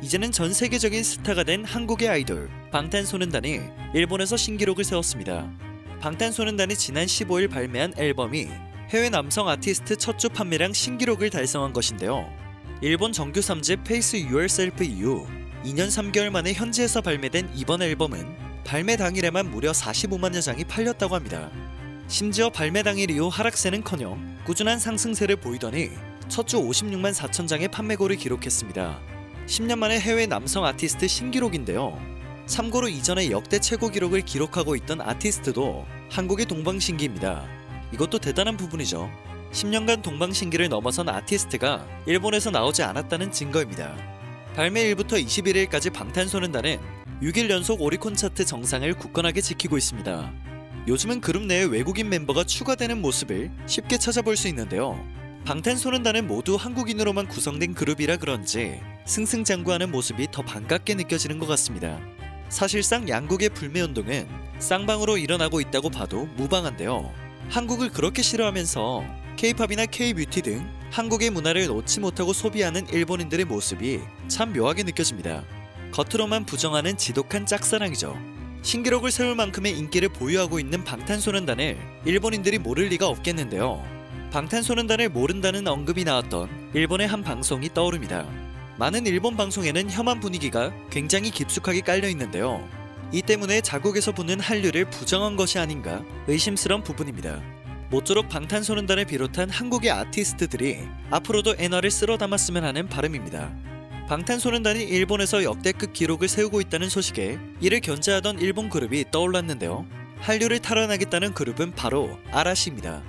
이제는 전 세계적인 스타가 된 한국의 아이돌 방탄소년단이 일본에서 신기록을 세웠습니다. 방탄소년단이 지난 15일 발매한 앨범이 해외 남성 아티스트 첫 주 판매량 신기록을 달성한 것인데요. 일본 정규 3집 Face Yourself 이후 2년 3개월 만에 현지에서 발매된 이번 앨범은 발매 당일에만 무려 45만여 장이 팔렸다고 합니다. 심지어 발매 당일 이후 하락세는커녕 꾸준한 상승세를 보이더니 첫 주 56만 4천 장의 판매고를 기록했습니다. 10년 만에 해외 남성 아티스트 신기록인데요. 참고로 이전에 역대 최고 기록을 기록하고 있던 아티스트도 한국의 동방신기입니다. 이것도 대단한 부분이죠. 10년간 동방신기를 넘어선 아티스트가 일본에서 나오지 않았다는 증거입니다. 발매일부터 21일까지 방탄소년단은 6일 연속 오리콘 차트 정상을 굳건하게 지키고 있습니다. 요즘은 그룹 내에 외국인 멤버가 추가되는 모습을 쉽게 찾아볼 수 있는데요. 방탄소년단은 모두 한국인으로만 구성된 그룹이라 그런지 승승장구하는 모습이 더 반갑게 느껴지는 것 같습니다. 사실상 양국의 불매운동은 쌍방으로 일어나고 있다고 봐도 무방한데요. 한국을 그렇게 싫어하면서 K-팝이나 K-뷰티 등 한국의 문화를 놓지 못하고 소비하는 일본인들의 모습이 참 묘하게 느껴집니다. 겉으로만 부정하는 지독한 짝사랑이죠. 신기록을 세울 만큼의 인기를 보유하고 있는 방탄소년단을 일본인들이 모를 리가 없겠는데요. 방탄소년단을 모른다는 언급이 나왔던 일본의 한 방송이 떠오릅니다. 많은 일본 방송에는 혐한 분위기가 굉장히 깊숙하게 깔려 있는데요. 이 때문에 자국에서 부는 한류를 부정한 것이 아닌가 의심스러운 부분입니다. 모쪼록 방탄소년단을 비롯한 한국의 아티스트들이 앞으로도 엔화를 쓸어 담았으면 하는 바람입니다. 방탄소년단이 일본에서 역대급 기록을 세우고 있다는 소식에 이를 견제하던 일본 그룹이 떠올랐는데요. 한류를 탈환하겠다는 그룹은 바로 아라시입니다.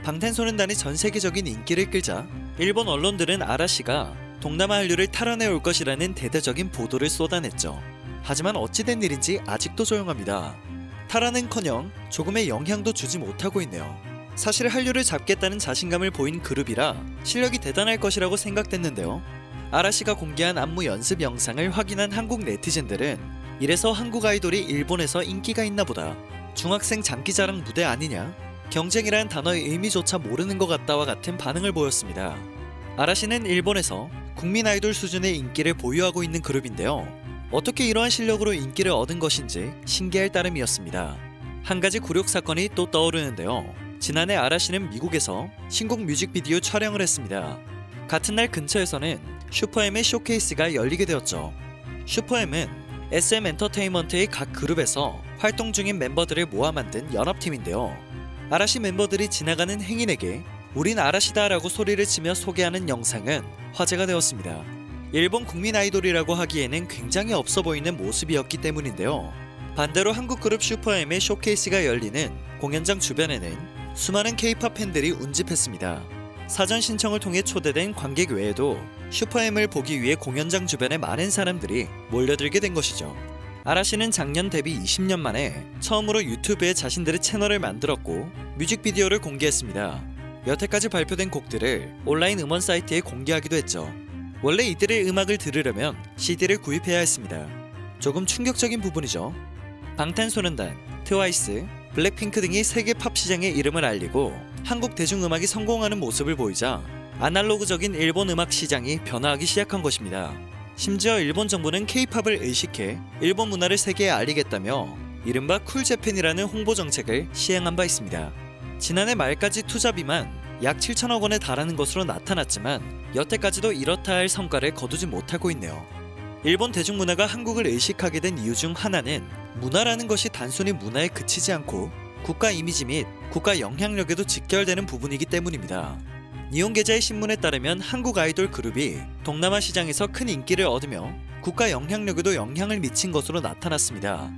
방탄소년단이 전 세계적인 인기를 끌자 일본 언론들은 아라시가 동남아 한류를 탈환해 올 것이라는 대대적인 보도를 쏟아냈죠. 하지만 어찌된 일인지 아직도 조용합니다. 탈환은커녕 조금의 영향도 주지 못하고 있네요. 사실 한류를 잡겠다는 자신감을 보인 그룹이라 실력이 대단할 것이라고 생각됐는데요. 아라시가 공개한 안무 연습 영상을 확인한 한국 네티즌들은 이래서 한국 아이돌이 일본에서 인기가 있나 보다, 중학생 장기자랑 무대 아니냐, 경쟁이라는 단어의 의미조차 모르는 것 같다와 같은 반응을 보였습니다. 아라시는 일본에서 국민 아이돌 수준의 인기를 보유하고 있는 그룹인데요. 어떻게 이러한 실력으로 인기를 얻은 것인지 신기할 따름이었습니다. 한 가지 굴욕 사건이 또 떠오르는데요. 지난해 아라시는 미국에서 신곡 뮤직비디오 촬영을 했습니다. 같은 날 근처에서는 슈퍼엠의 쇼케이스가 열리게 되었죠. 슈퍼엠은 SM 엔터테인먼트의 각 그룹에서 활동 중인 멤버들을 모아 만든 연합팀인데요. 아라시 멤버들이 지나가는 행인에게 "우린 아라시다" 라고 소리를 치며 소개하는 영상은 화제가 되었습니다. 일본 국민 아이돌이라고 하기에는 굉장히 없어 보이는 모습이었기 때문인데요. 반대로 한국 그룹 슈퍼엠의 쇼케이스가 열리는 공연장 주변에는 수많은 K-팝 팬들이 운집했습니다. 사전 신청을 통해 초대된 관객 외에도 슈퍼엠을 보기 위해 공연장 주변에 많은 사람들이 몰려들게 된 것이죠. 아라시는 작년 데뷔 20년 만에 처음으로 유튜브에 자신들의 채널을 만들었고 뮤직비디오를 공개했습니다. 여태까지 발표된 곡들을 온라인 음원 사이트에 공개하기도 했죠. 원래 이들의 음악을 들으려면 CD를 구입해야 했습니다. 조금 충격적인 부분이죠. 방탄소년단, 트와이스, 블랙핑크 등이 세계 팝 시장의 이름을 알리고 한국 대중음악이 성공하는 모습을 보이자 아날로그적인 일본 음악 시장이 변화하기 시작한 것입니다. 심지어 일본 정부는 K-팝을 의식해 일본 문화를 세계에 알리겠다며 이른바 쿨재팬이라는 홍보 정책을 시행한 바 있습니다. 지난해 말까지 투자비만 약 7천억 원에 달하는 것으로 나타났지만 여태까지도 이렇다 할 성과를 거두지 못하고 있네요. 일본 대중문화가 한국을 의식하게 된 이유 중 하나는 문화라는 것이 단순히 문화에 그치지 않고 국가 이미지 및 국가 영향력에도 직결되는 부분이기 때문입니다. 니혼게자의 신문에 따르면 한국 아이돌 그룹이 동남아 시장에서 큰 인기를 얻으며 국가 영향력에도 영향을 미친 것으로 나타났습니다.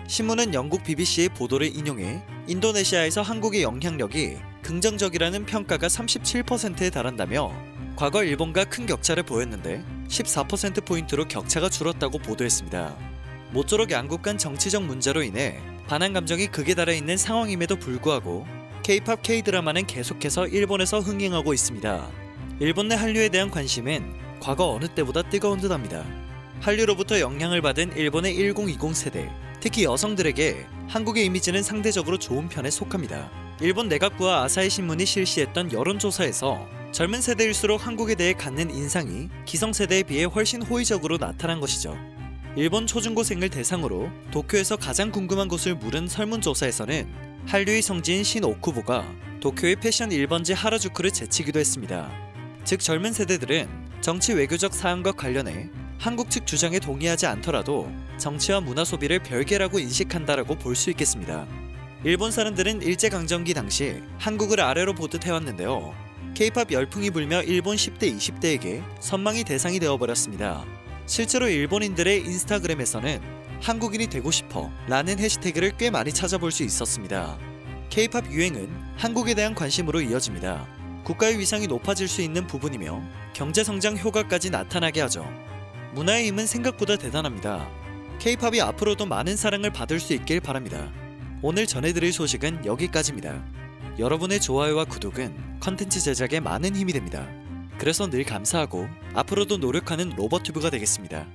신문은 영국 BBC의 보도를 인용해 인도네시아에서 한국의 영향력이 긍정적이라는 평가가 37%에 달한다며 과거 일본과 큰 격차를 보였는데 14%포인트로 격차가 줄었다고 보도했습니다. 모쪼록 양국 간 정치적 문제로 인해 반한 감정이 극에 달해 있는 상황임에도 불구하고 K-팝, K-드라마는 계속해서 일본에서 흥행하고 있습니다. 일본 내 한류에 대한 관심은 과거 어느 때보다 뜨거운 듯합니다. 한류로부터 영향을 받은 일본의 1020 세대, 특히 여성들에게 한국의 이미지는 상대적으로 좋은 편에 속합니다. 일본 내각부와 아사히 신문이 실시했던 여론조사에서 젊은 세대일수록 한국에 대해 갖는 인상이 기성세대에 비해 훨씬 호의적으로 나타난 것이죠. 일본 초중고생을 대상으로 도쿄에서 가장 궁금한 곳을 물은 설문조사에서는 한류의 성지인 신오쿠보가 도쿄의 패션 1번지 하라주쿠를 제치기도 했습니다. 즉 젊은 세대들은 정치 외교적 사안과 관련해 한국 측 주장에 동의하지 않더라도 정치와 문화 소비를 별개라고 인식한다라고 볼 수 있겠습니다. 일본 사람들은 일제강점기 당시 한국을 아래로 보듯 해왔는데요. K-팝 열풍이 불며 일본 10대, 20대에게 선망의 대상이 되어버렸습니다. 실제로 일본인들의 인스타그램에서는 한국인이 되고 싶어 라는 해시태그를 꽤 많이 찾아볼 수 있었습니다. K-팝 유행은 한국에 대한 관심으로 이어집니다. 국가의 위상이 높아질 수 있는 부분이며 경제성장 효과까지 나타나게 하죠. 문화의 힘은 생각보다 대단합니다. K-팝이 앞으로도 많은 사랑을 받을 수 있길 바랍니다. 오늘 전해드릴 소식은 여기까지입니다. 여러분의 좋아요와 구독은 컨텐츠 제작에 많은 힘이 됩니다. 그래서 늘 감사하고 앞으로도 노력하는 로버튜브가 되겠습니다.